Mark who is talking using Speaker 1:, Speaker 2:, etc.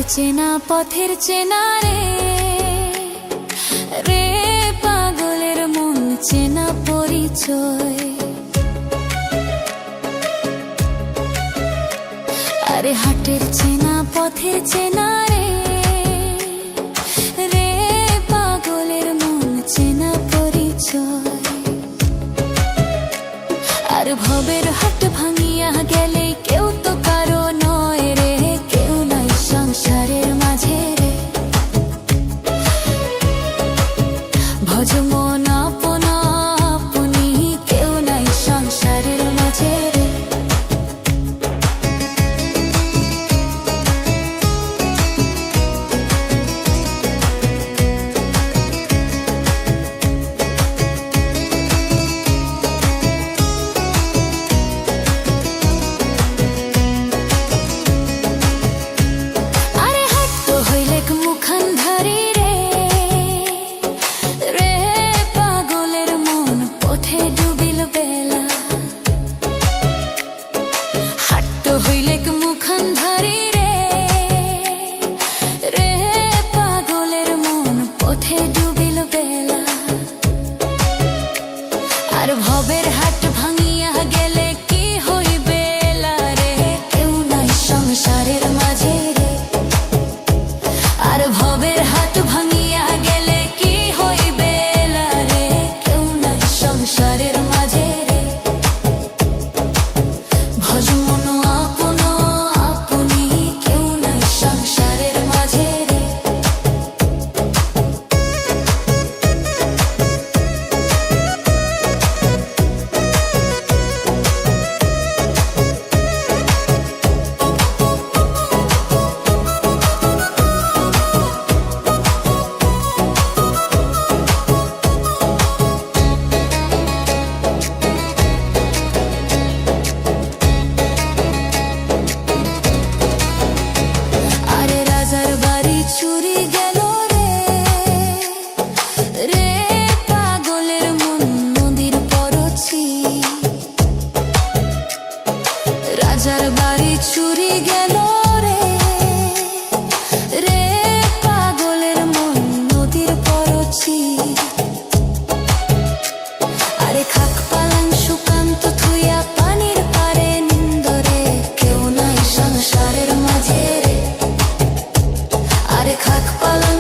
Speaker 1: চেনা পথের চেনা রে, রে পাগলের মন চেনা পরিচয়। আরে হাটের চেনা পথের চেনা রে, রে পাগলের মন চেনা পরিচয়। আর ভবের হাট ভাঙিয়া গেলে কেউ তো কারো নয় রে, কেউ নাই সংসারের মাঝে রে। ভজ মন আপনা আপনি, কেউ নাই সংসারের মাঝে রে। আর ভবের হাট ভাঙিয়া গেলে কি হইবে রে, কেউ নাই সংসারের মাঝে রে। আর ভবের হাট ভাঙিয়া গেলে কি হইবে রে, কেউ নাই সংসারের মাঝে রে। ভজ মন আপন আপনি, কেউ নাই সংসারের মাঝে রে। চুরি গেল রে, রে পাগলের মন নদীর পরছি। রাজার বাড়ি চুরি গেল রে, রে পাগলের মন নদীর পরছি। আরে খাক পালাং সুকান্ত থুইয়া পানির পারে নিন্দরে, কেউ নাই সংসারের মাঝে রে। আরে খাক পালং